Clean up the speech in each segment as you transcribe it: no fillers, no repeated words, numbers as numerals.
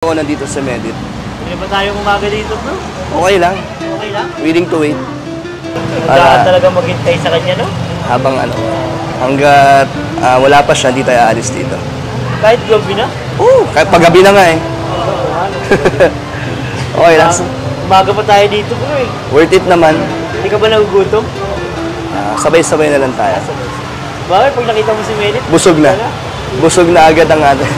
Ako nandito sa Medit. Hindi ba tayo umaga dito, bro? Okay lang. Okay lang? Willing to wait. Para talaga maghintay sa kanya, no? Habang hanggat wala pa siya, hindi tayo aalis dito. Kahit gabi na? Oo, kahit paggabi na nga eh. Okay lang. Umaga pa tayo dito, bro eh. Worth it naman. Hindi ka ba nagugutom? Sabay-sabay na lang tayo. Bakit pag nakita mo si Medit? Busog na. Busog na agad ang atin.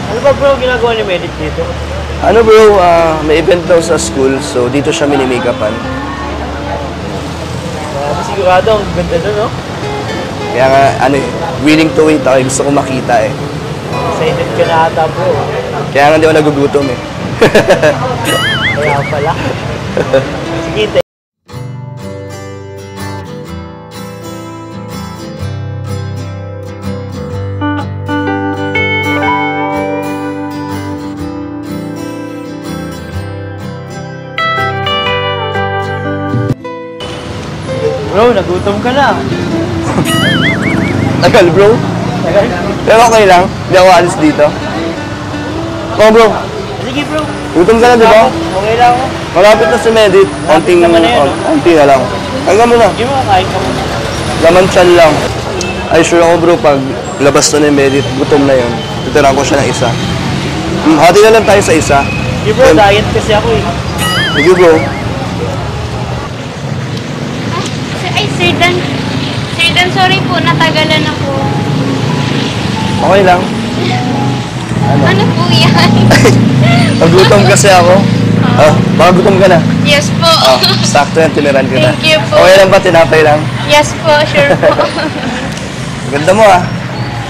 Ano ba bro ginagawa ni Medit dito? Ano bro, may event daw sa school, so dito siya mini-makeupan. Sigurado, ang ganda doon, no? Kaya nga, willing to wait ako, gusto ko makita eh. Excited ka na ata, bro. Kaya nga hindi ako nagugutom eh. Kaya pala. Sige, bro, nagutom ka na. Tagal bro. Tagal? Pero okay lang, hindi ako alis dito. Oh bro. Sige bro. Gutom ka na, di ba? Okay lang ako. Malapit na si Medit. Konting naman na yun, konti na lang. Hanggang mo na. Hindi mo kakain ka mo. Laman tiyan lang. Ay sure ako bro, pag labas to ni Medit, gutom na yun. Titiran ko siya ng isa. Hati na lang tayo sa isa. Hindi bro, diet kasi ako eh. Sige bro. Ay, Sir Dan. Sir Dan, sorry po, natagalan ako. Okay lang. Ano po yan? Nagutom kasi ako. Baka gutom ka na. Yes po. Sakto yan, tiniran kita. Thank you po. Okay lang ba? Tinapay lang? Yes po, sure po. Ganda mo ah.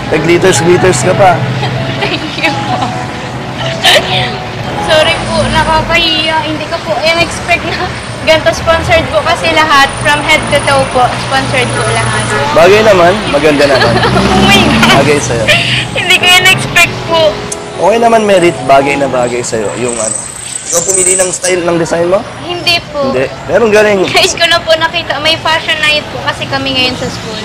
Nag-glitters ka pa. Thank you po. Sorry po, nakakahiya. Hindi ko po in-expect na ganito sponsored po kasi lahat. From head to toe po, sponsored po lahat. Bagay naman, maganda naman. Oh my God. Bagay sa'yo. Hindi ko in-expect po. Okay naman, Merit, bagay na bagay sa'yo. Yung ikaw pumili ng style ng design mo? Hindi po. Hindi. Meron galing. Guys, ko na po nakita, may fashion night po kasi kami ngayon sa school.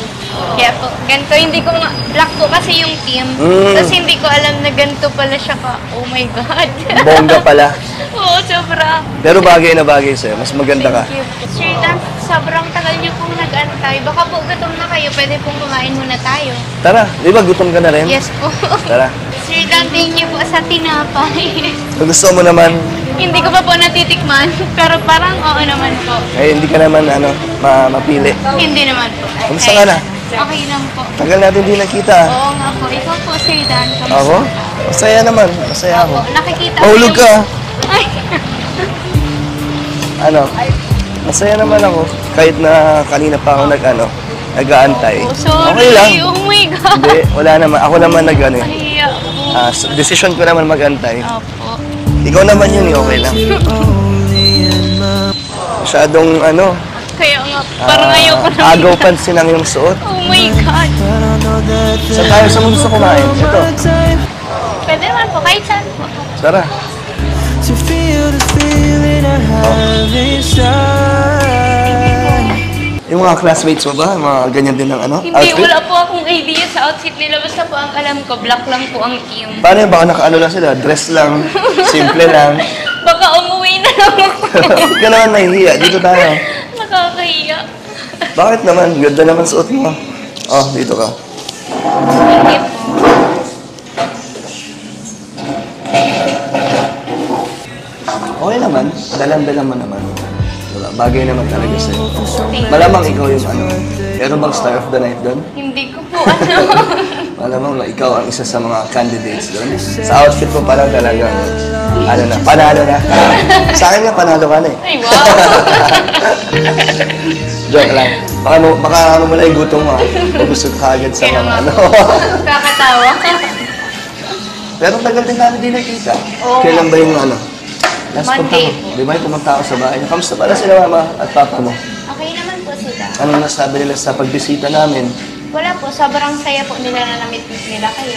Kaya po, ganito, hindi ko black po kasi yung team. Tapos hindi ko alam na ganito pala siya ka. Oh my God. Bongga pala. Oo, sobra. Pero bagay na bagay sa'yo. Mas maganda ka. Thank you. Sir Dan, sobrang tagal niyo pong nag-antay. Baka po gutom na kayo, pwede pong kumain muna tayo. Tara, di ba gutom ka na rin? Yes po. Tara. Sir Dan, thank you po sa tinapay. Kung gusto mo naman, Hindi ko pa po natitikman, pero parang oo naman po. hindi ka naman mapili. Hindi naman po. Kamusta ka na? Okay lang po. Tagal natin di nakita. Oo nga po. Ikaw po, Sir Dan. Kamusta Ako? ka? Masaya naman. Masaya ako. Opo, nakikita ko Mahulog ka. Ay, Masaya naman ako. Kahit na kanina pa ako nag-aantay. sorry. Okay lang. Oh my God. Hindi, wala naman. Ako naman Nahiya po. Decision ko naman mag-antay. Opo. Ikaw naman yun, okay lang. Masyadong Kaya nga, parang ayoko na. agaw pansin ang iyong suot. Oh my God. Saan tayo sa gusto kumain? Ito. Pwede naman po, kahit saan po. Tara. Yung mga classmates mo ba? Mga ganyan din ng Hindi, outfit? wala po akong idea sa outfit nila. Basta po ang alam ko, black lang po ang team. Paano yun? Baka nakaano lang sila? Dress lang. Simple lang. Baka umuwi na lang ako. Huwag ka naman nahihiya. Dito tayo. Nakakahiya. Bakit naman? Ganda naman suot mo. Oh, dito ka. Hindi po. Okay naman. Dalang-dalang mo naman. Diba? Bagay naman talaga sa'yo. Malamang ikaw yung meron bang star of the night doon? Hindi ko po Malamang ikaw ang isa sa mga candidates doon. Sa outfit mo parang talagang, panalo na. Sa akin nga, panalo ka na eh. Ay, wow. Joke lang. Baka mo na yung gutom mo. Pabusog ka agad sa Kaya mga nga po. Kakatawa. Pero tagal din namin din nakita. Oo. Kailan ba yung last Monday punta ko? Di ba yung pumunta ako sa bahay niya? Kamusta pala sila mama at papa mo? Okay naman po sila. Anong nasabi nila sa pagbisita namin? Wala po, sobrang saya po nila na na-meet nila kayo.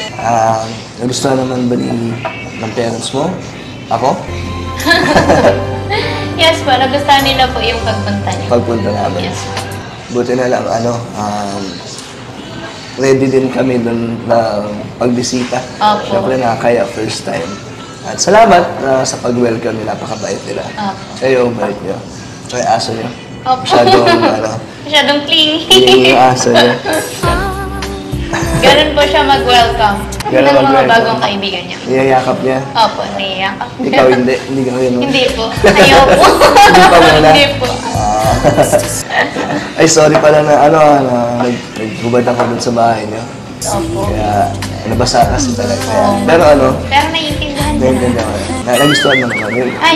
Nagustuhan naman ba ng parents mo? Ako? Yes po, nagustuhan nila po yung pagpunta niyo. Pagpunta namin. Yes po. Buti na lang, ready din kami dun na pagbisita. Opo. Siyempre nakakaya first time. At salamat sa pag-welcome nila, napakabait nila. Opo. Kayo, bait nyo. Tsaka yung aso nyo. Opo. Masyadong clingy. Yung aso nyo. Ganun po siya mag-welcome. Ganun Ng mga mag-welcome. bagong kaibigan niya. Niyayakap niya. Opo, naiyak. Ikaw hindi. Hindi ka ganun. Hindi po. Ayoko. Hindi pa muna? Hindi po. Ay, sorry pala na naghubad ako dun sa bahay niyo. Opo. Kaya, nabasa kasi talaga. Pero Pero naiintindihan niya. naiintindihan ko. Nagustuhan mo naman yun. Ay,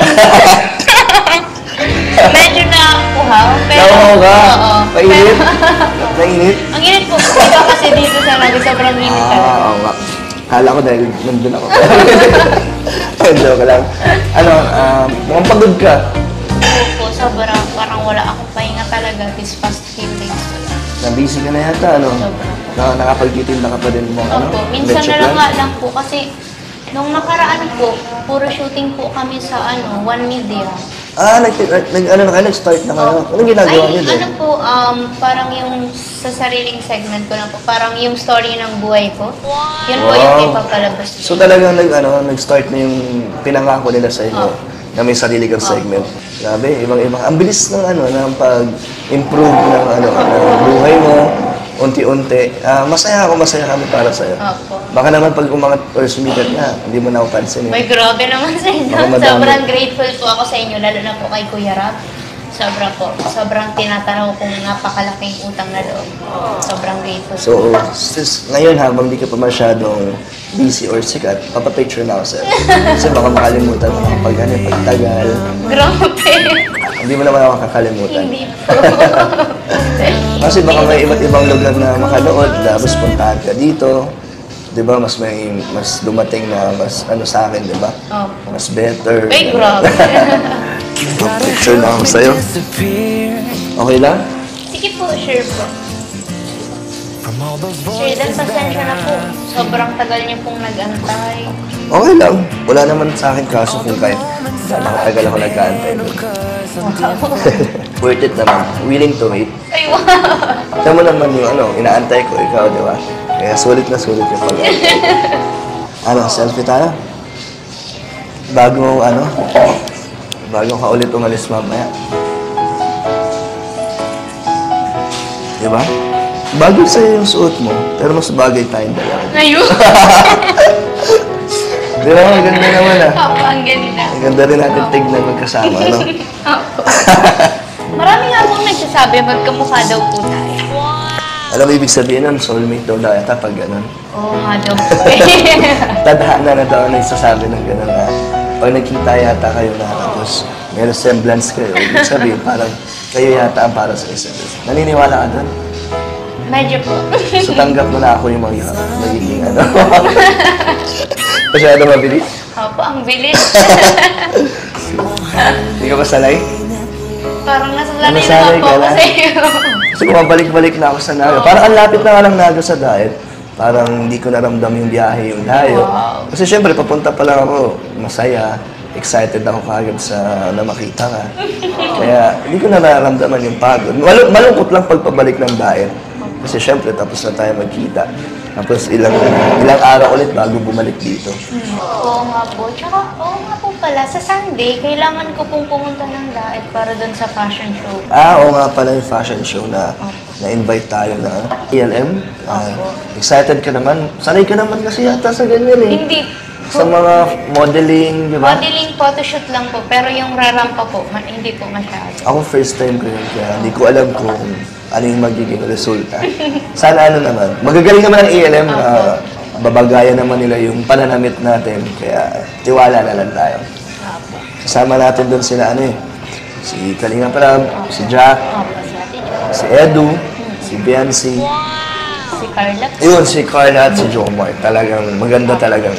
medyo nakuhaw. Pero, Nakuhaw ka? Oo. Mainit? Pero- Nainit? Ang init po. Iba kasi dito sa Naga, sobrang init talaga. Oo nga. Kala ko dahil nandun ako. Joke lang. Mukhang pagod ka. Opo, sobrang parang wala akong pahinga talaga this past few days. Na-busy ka na yata, nakapagtitinda ka pa din mo, Opo, minsan Betcha na lang plan? nga lang po kasi nung nakaraan po, puro shooting po kami sa One Media. Nag-start na kayo. Anong ginagawa niyo doon? Ano po, parang yung sa sariling segment ko lang po, parang yung story ng buhay ko. Yun po yung Wow. ipapalabas. So talagang nag-start na yung pinangako nila sa inyo na may sarili kang segment. Grabe, ibang-ibang. Ang bilis ng pag-improve ng buhay mo, unti-unti. Masaya kami para sa'yo. Opo. Baka naman pag umangat or sumikat na, hindi mo na ako pansin. May grabe naman sa inyo. Baka madami. Sobrang grateful po ako sa inyo, lalo na po kay Kuya Rap. Sobrang tinatanaw kong napakalaking utang na loob. Sobrang grateful. So, since ngayon habang di ka pa masyadong busy or sikat, papapicture na ako sa'yo. Kasi baka makalimutan mo pagtagal. Grabe. Hindi mo naman ako kakalimutan. Hindi po. Kasi baka may iba't ibang lugar na makanood, tapos puntahan ka dito. Di ba? Mas dumating na mas sa akin, di ba? Opo. Mas better. Ay, grabe. Picture na ako sa'yo. Okay lang? Sige po, sure po. Sir, Dan, pasensya na po. Sobrang tagal niyo pong nag-antay. Okay lang. Wala naman sa akin kaso kung kahit nakatagal ako nag-aantay. Worth it naman. Willing to wait. Ay, wow. Tignan mo naman yung inaantay ko, ikaw, di ba? Kaya sulit na sulit yung pag-aantay. Selfie tayo? Bago ka ulit umalis mamaya. Di ba? Bago sa'yo yung suot mo, pero mas bagay tayong dalawa. Ayun. Di ba? Ang ganda naman Opo, ang ganda. Ang ganda rin natin tignan magkasama, no? Opo. Marami nga pong nagsasabi, magkamukha daw po tayo. Alam mo ibig sabihin nun, soulmate daw na yata pag gano'n. Oo nga daw po. Tadhana na daw nagsasabi ng gano'n na pag nagkita yata kayo na tapos may resemblance kayo, ibig sabihin parang kayo yata ang para sa isa't isa. Naniniwala ka doon? Medyo po. So tanggap mo na ako yung magiging Masyado mabilis? Opo, ang bilis. Hindi ka ba sanay? Parang nasasanay Nasanay naman po ka ako na? sa iyo. Kasi bumabalik-balik na ako sa Naga. Parang ang lapit na nga ng Naga sa diet. Parang hindi ko naramdam yung biyahe, yung layo. Wow. Kasi syempre, papunta pa lang ako, masaya, excited ako kagad na makita ka. Kaya hindi ko na nararamdaman yung pagod. Malungkot lang pagpabalik ng diet. Kasi syempre, tapos na tayo magkita. Tapos ilang araw ulit bago bumalik dito. Oo nga po. Tsaka, oo nga po pala, sa Sunday, kailangan ko pong pumunta ng diet para dun sa fashion show. Oo nga pala yung fashion show na na-invite tayo na ELM. Excited ka naman. Sanay ka naman kasi yata sa ganyan eh. Hindi. Sa mga modeling, di ba? Modeling photoshoot lang po, pero yung rarampa po, hindi po masyado. Ako first time ko yun, kaya hindi ko alam kung ano yung magiging resulta. Sana naman. Magagaling naman ang ELM. Babagayan naman nila yung pananamit natin. Kaya tiwala na lang tayo. Kasama natin doon sila si Kalinga Prab, si Jack, Opo, si Ate Jo. si Edu, si Biancy. Si Carla. Yun, si Carla at si Jomar. Talagang maganda talagang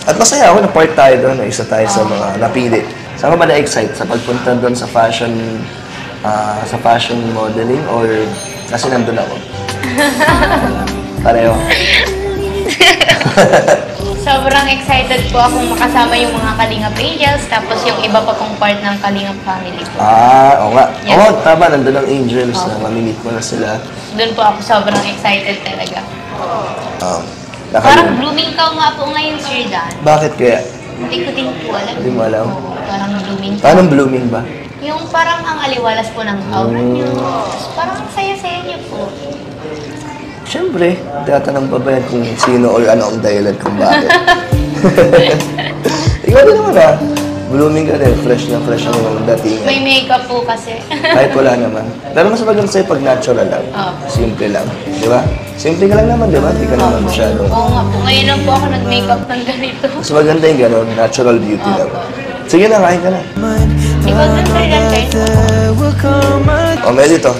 At masaya ako na part tayo doon, na isa tayo sa mga napili. Saan ka ba na-excite sa pagpunta doon sa fashion modeling or kasi nandun ako? Pareho. Sobrang excited po akong makasama yung mga Kalingap Angels, tapos yung iba pa pong part ng Kalingap family po. Oo nga. Yes. Oo, tama. Nandun ang Angels na mamimit mo na sila. Doon po ako sobrang excited talaga. Naka- Parang blooming ka nga po ngayon, Sir Dan. Bakit kaya? Hindi ko din po alam. Hindi mo alam? Oo, parang blooming. Paano blooming ba? Yung parang ang aliwalas po ng aura niyo. Tapos parang ang saya-saya niyo po. Siyempre, tinatanong pa ba yan kung sino or ano ang dahilan kung bakit? Ikaw din naman ah. Blooming ka din, fresh na yung datingan. May makeup po kasi. Kahit wala naman. Pero mas maganda sa'yo pag natural lang. Opo. Simple lang. Di ba? Simple ka lang naman, di ba? Hindi ka naman masyado. Oo nga po. Ngayon lang po ako nag-makeup ng ganito. Mas maganda yung gano'n, natural beauty lang. Sige na, kain ka na. Ikaw dun sa ilan kayo? O, may dito.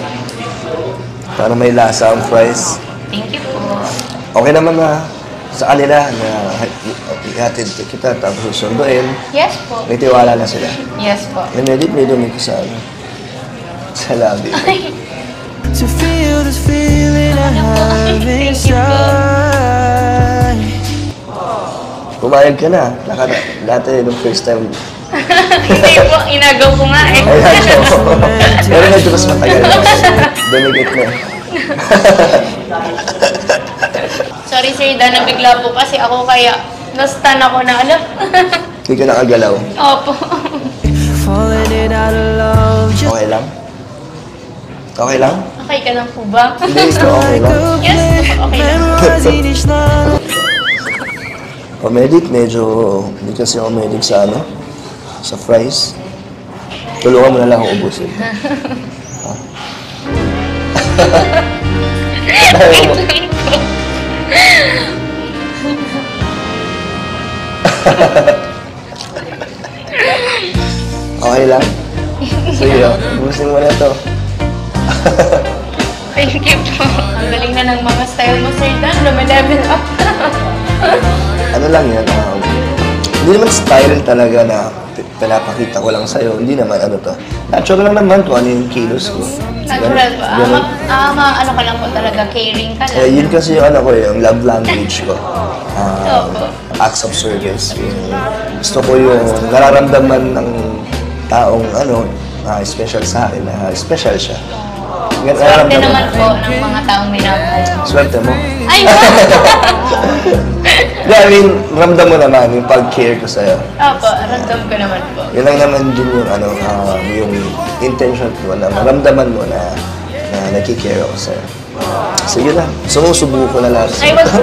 Para may lasa ang fries. Thank you po. Okay naman na sa kanila na ihatid kita tapos susunduin. Yes po. May tiwala na sila. Yes po. May medit, may dumi ko sa ano. Sa labi. To feel this feeling I have Thank you po. inside. Pumayag ka na. Dati nung first time. Hindi po. Inagaw ko nga eh. Ayan, oo. Pero medyo mas matagal na. Dumigit na. Sorry sir, Dan, bigla po kasi ako kaya na-stun ako na alam. Hindi ka nakagalaw. Opo. Falling in out of love just Okay lang? Okay lang? Okay ka lang po ba? Hindi, ito okay lang. Yes, okay lang. memorizing each line. Comedic, medyo hindi kasi ako medic sa ano, sa fries. Tulungan mo na lang ako ubusin. Okay lang? Sige, ubusin mo na to. Thank you po. Ang galing na ng mga style mo, Sir Dan. Lumi-level up. Ano lang yan, hindi naman style talaga na pinapakita ko lang sa'yo. Hindi naman ano to. Natural lang naman kung ano yung kilos ko. Natural po. Ganun. Ano ka lang po talaga, caring ka lang. Yun kasi yung ano ko yung love language ko. Opo. Acts of service. Gusto ko yung nararamdaman ng taong ano, special sa akin, na special siya. Swerte naman po ng mga taong minamahal. Swerte mo. Ay, wow! Yeah, I mean, ramdam mo naman yung pag-care ko sa'yo. Opo, ramdam ko naman po. Yun lang naman din yung ano, yung intention ko na maramdaman mo na nagkikare ako sa'yo. Sige na, sumusubo ko na lang. Ay, wag po.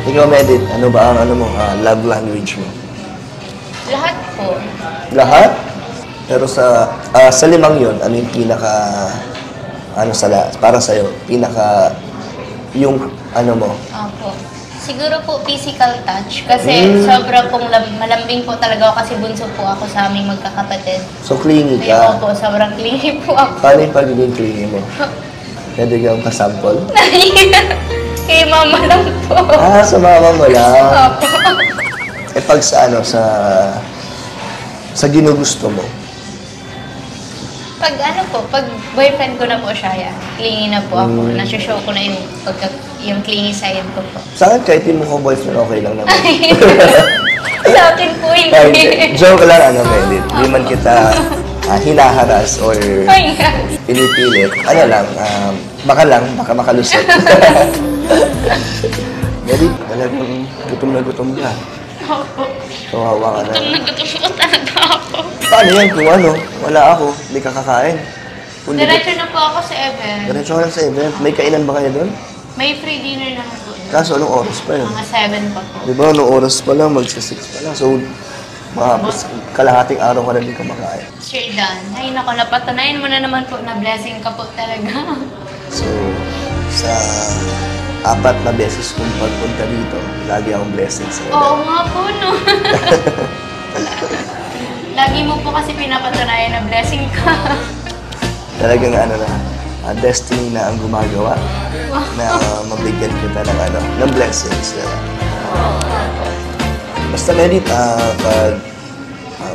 Ikaw, Medit, ano ba ang ano mo, love language mo? Lahat po. Lahat? Pero sa limang yun, ano yung pinaka, para sa'yo, pinaka, yung ano mo? Opo. Siguro po physical touch. Kasi sobra pong malambing po talaga ako kasi bunso po ako sa aming magkakapatid. So, clingy Kaya ka. po, sobrang clingy po ako. Paano yung pagiging clingy mo? Pwede kang pasample? Kay mama lang po. Sa mama mo lang. Opo. Pag sa ginugusto mo, Pag pag boyfriend ko na po siya, yan. Clingy na po ako. Nasushow ko na yung clingy side ko po. sa akin kahit hindi mo ko boyfriend, okay lang naman. Sa akin po hindi. Ay, joke lang, Medit. Hindi man kita hinaharas or Ay, nga. pinipilit. Ano lang, baka makalusot. Medit, talagang gutom ka. Opo. Kawawa ka na. Gutom po talaga ako. Paano yan kung wala ako, hindi ka kakain? Diretso na po ako sa event. Diretso ka lang sa event. May kainan ba kayo doon? May free dinner naman po. Kaso anong oras pa yun? Mga 7 pa po. Di ba, anong oras pa lang, magsa-6 pa lang. So, kalahating araw ka na din kumakain. Sir Dan, ay nako, napatunayan mo na naman po na blessing ka po talaga. So, sa 4 na beses kong pagpunta dito, lagi akong blessing sa iyo. Oo nga po, no? Lagi mo po kasi pinapatunayan na blessing ka. Talagang destiny na ang gumagawa na mabigyan kita ng blessings. Basta Medit, pag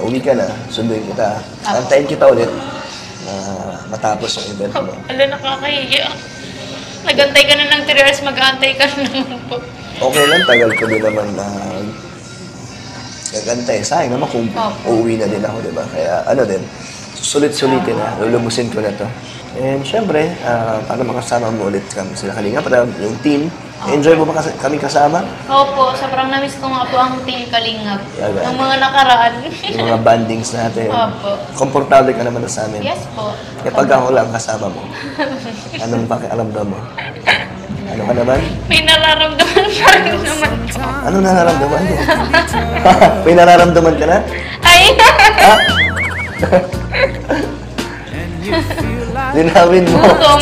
uwi ka na, sunduin kita. Antayin kita ulit na matapos yung event mo. Ala, nakakahiya. Nagantay ka na ng 3 hours, mag-aantay ka na naman po. Okay lang, tagal ko din naman na nagantay. Sayang naman kung uuwi na din ako, di ba? Kaya sulit-sulitin na, lulubusin ko na to. And syempre, para makasama mo ulit kami sila Kalinga, para yung team, Enjoy mo ba kami kasama? Opo, sobrang namiss ko nga po ang Team Kalingap. Yaga. Ng mga nakaraan. Yung mga bandings natin. Opo. Komportable ka naman na sa amin. Yes po. Kaya pag ako lang kasama mo, anong pakialamdam mo? Ano ka naman? May nararamdaman pa rin naman po. Ano nararamdaman mo? May nararamdaman ka na? Ay! Ha? Linawin mo. Gutom.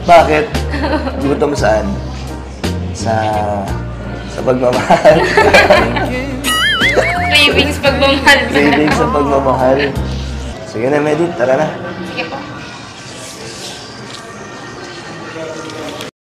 Bakit? Gutom saan? Sa pagmamahal. Cravings pagmamahal. Craving sa pagmamahal. Sige na, Medit. Tara na.